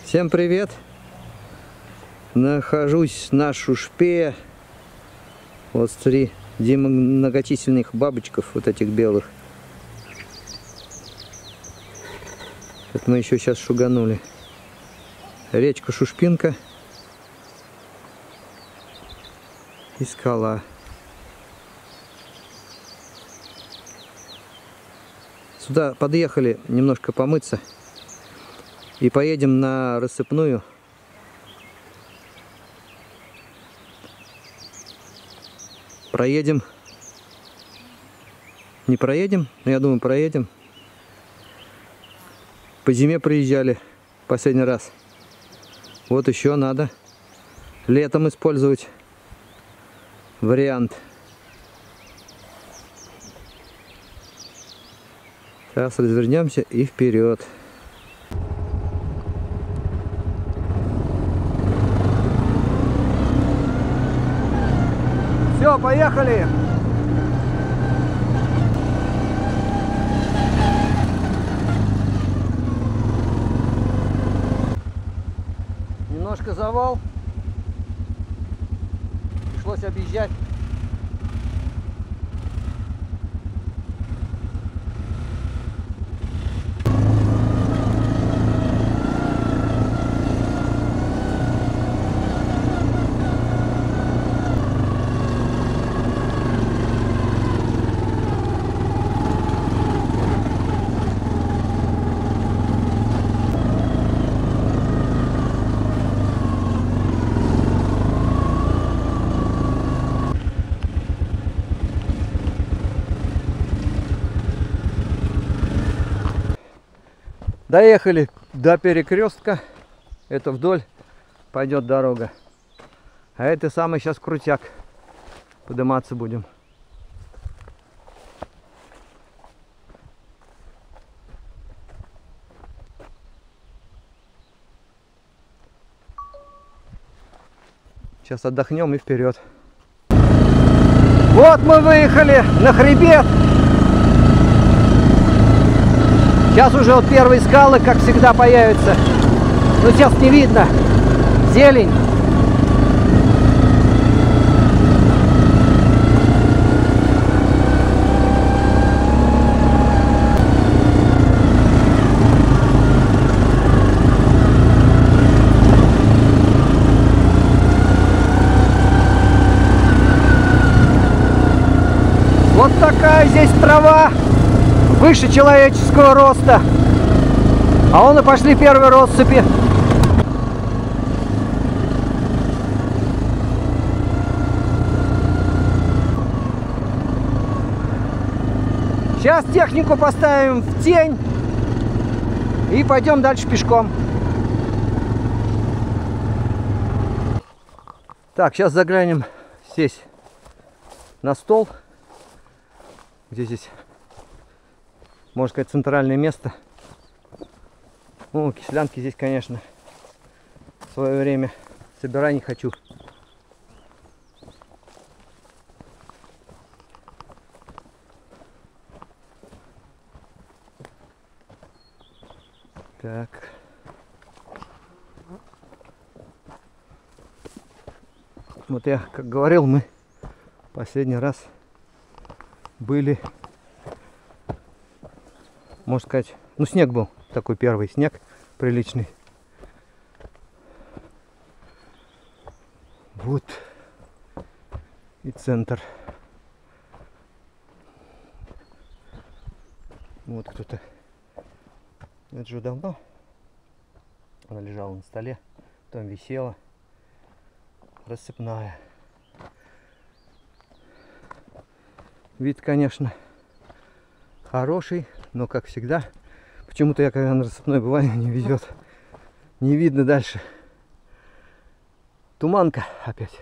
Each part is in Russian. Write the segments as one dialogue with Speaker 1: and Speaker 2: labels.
Speaker 1: Всем привет! Нахожусь на Шушпе. Вот смотри, где многочисленных бабочков, вот этих белых. Это мы еще сейчас шуганули. Речка Шушпинка и скала. Сюда подъехали немножко помыться и поедем на рассыпную. Проедем. Не проедем, но я думаю, проедем. По зиме приезжали последний раз. Вот еще надо летом использовать вариант. Сейчас развернемся и вперед. Все, поехали! Немножко завал. Пришлось объезжать. Доехали до перекрестка. Это вдоль пойдет дорога. А это самый сейчас крутяк. Подниматься будем. Сейчас отдохнем и вперед. Вот мы выехали на хребет. Сейчас уже вот первые скалы, как всегда, появятся. Но сейчас не видно. Зелень. Вот такая здесь трава. Выше человеческого роста. А вон и пошли первые россыпи. Сейчас технику поставим в тень и пойдем дальше пешком. Так, сейчас заглянем здесь на стол, где здесь, можно сказать, центральное место. Ну, кислянки здесь, конечно, в свое время собирай не хочу. Так. Вот я, как говорил, мы последний раз были, можно сказать, ну, снег был, такой первый снег приличный. Вот и центр. Вот кто-то. Это же давно. Она лежала на столе, там висела рассыпная. Вид, конечно, хороший, но, как всегда, почему-то я, когда на рассыпной бываю, не везет. Не видно дальше. Туманка опять.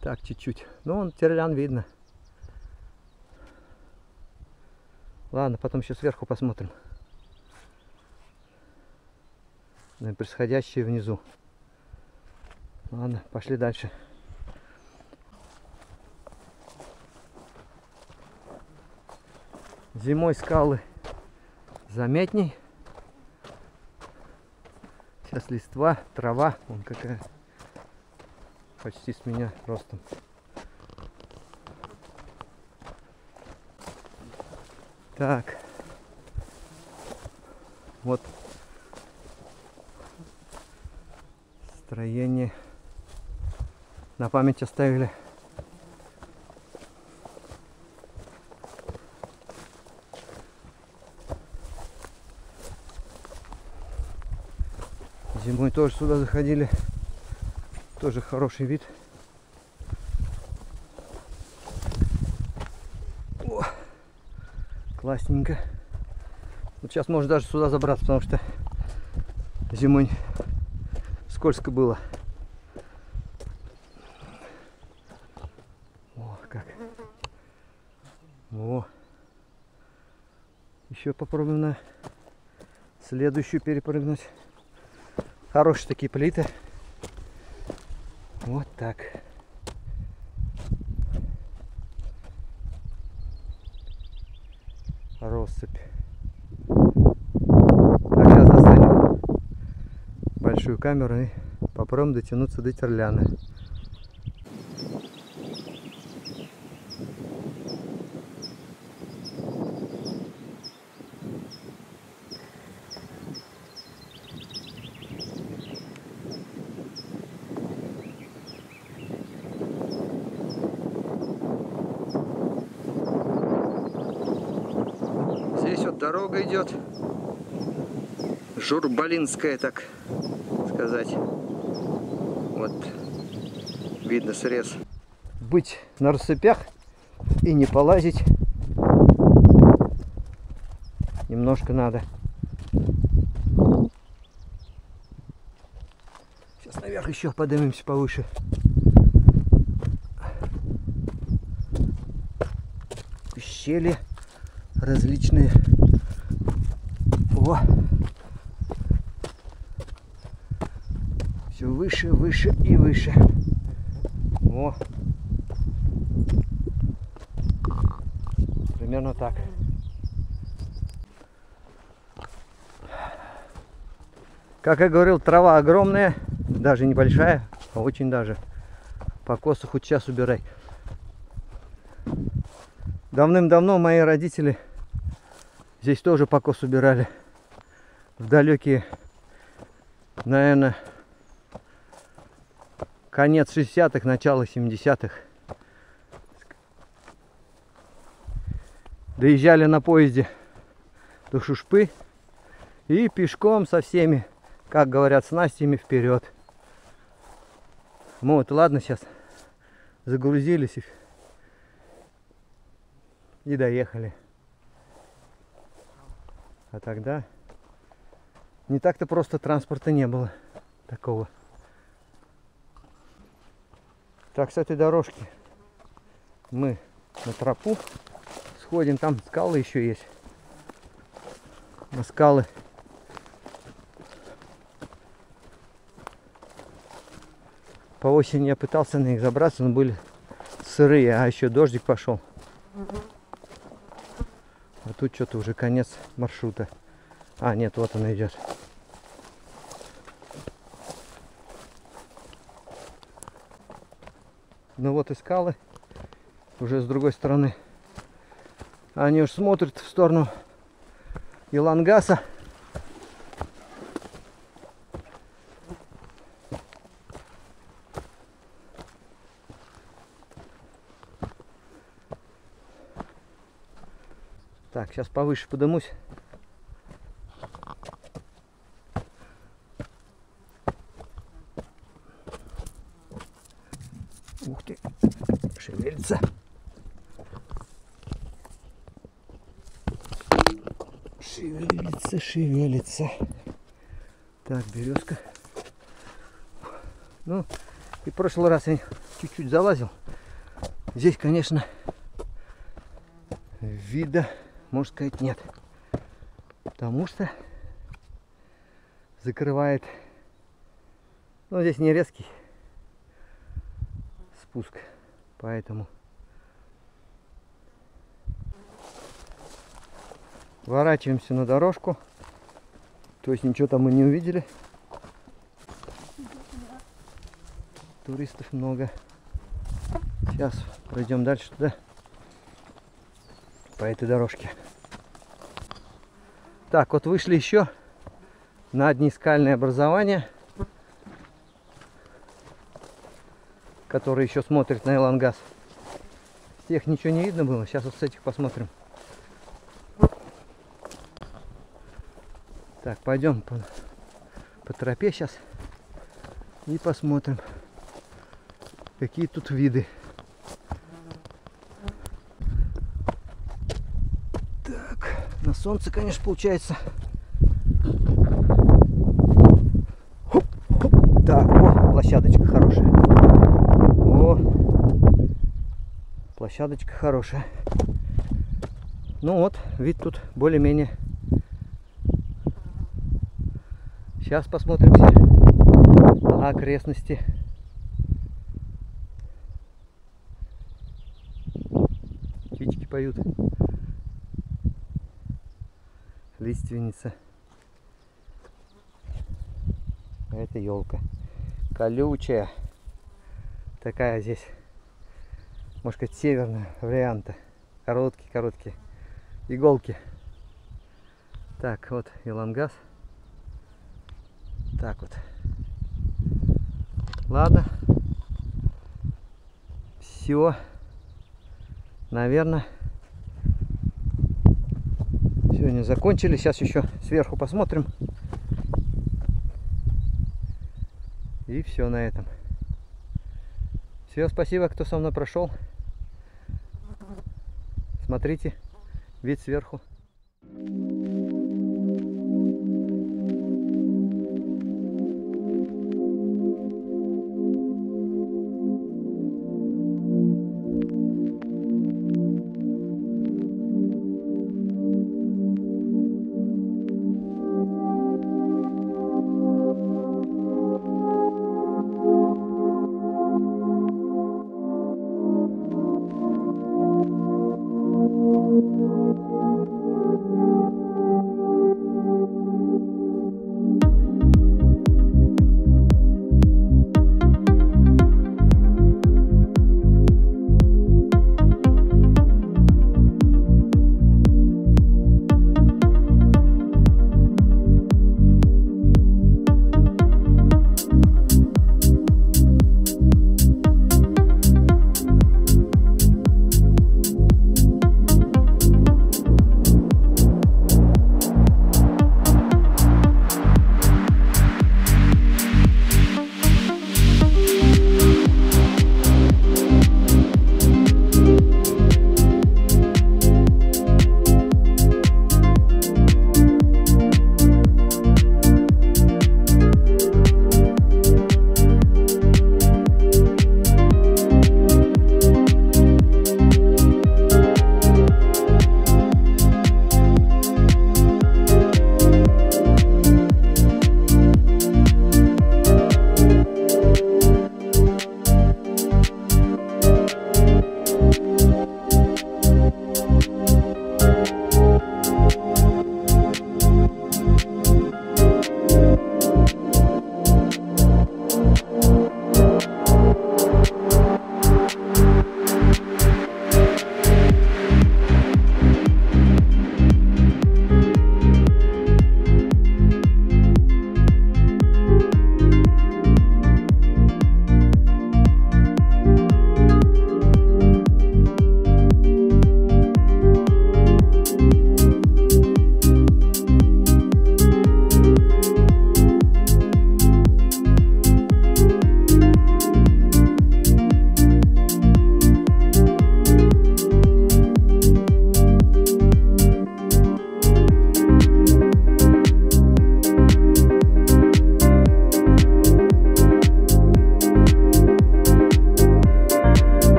Speaker 1: Так, чуть-чуть. Но вон терлян видно. Ладно, потом еще сверху посмотрим на происходящее внизу. Ладно, пошли дальше. Зимой скалы заметней. Сейчас листва, трава, вон какая. Почти с меня ростом. Так. Вот строение. На память оставили. Зимой тоже сюда заходили. Тоже хороший вид. О, классненько. Вот сейчас можно даже сюда забраться, потому что зимой скользко было. О, как. О. Еще попробуем на следующую перепрыгнуть. Хорошие такие плиты. Вот так. Россыпь. Так, сейчас достанем большую камеру и попробуем дотянуться до терляны. Здесь вот дорога идет, Журбалинская, так сказать. Вот видно срез. Быть на рассыпях и не полазить немножко надо. Сейчас наверх еще поднимемся повыше. Щели различные. О! Все выше, выше и выше. О! Примерно так. Как я говорил, трава огромная, даже небольшая, а очень даже. Покосы хоть сейчас убирай. Давным-давно мои родители здесь тоже покос убирали. В далекие, наверное, конец 60-х, начало 70-х. Доезжали на поезде до Шушпы и пешком со всеми, как говорят, снастями вперед. Ну вот, ладно, сейчас загрузились и доехали. А тогда не так-то просто транспорта не было такого. Так, с этой дорожки мы на тропу сходим. Там скалы еще есть. На скалы. По осени я пытался на них забраться, но были сырые, а еще дождик пошел. А тут что-то уже конец маршрута. А, нет, вот она идет. Ну вот и скалы. Уже с другой стороны. Они уж смотрят в сторону Илангаса. Так, сейчас повыше подымусь. Ух ты, шевелится. Шевелится, шевелится. Так, березка. Ну, и в прошлый раз я чуть-чуть залазил. Здесь, конечно, вида, можно сказать, нет. Потому что закрывает. Ну, здесь не резкий спуск, поэтому ворачиваемся на дорожку. То есть ничего там мы не увидели. Туристов много. Сейчас пройдем дальше туда, по этой дорожке. Так, вот вышли еще на одни скальные образования, которые еще смотрят на Элангаз. С тех ничего не видно было. Сейчас вот с этих посмотрим. Так, пойдем по тропе сейчас и посмотрим, какие тут виды. Так, на солнце, конечно, получается. Хоп, хоп. Так, о, площадочка хорошая. О, площадочка хорошая. Ну вот, вид тут более-менее. Сейчас посмотрим все окрестности. Птички поют. Лиственница. А это елка. Колючая. Такая здесь. Может сказать, северная варианта. Короткие иголки. Так, вот Элангаз. Так вот. Ладно. Все. Наверное, сегодня закончили. Сейчас еще сверху посмотрим. И все на этом. Все, спасибо, кто со мной прошел. Смотрите вид сверху.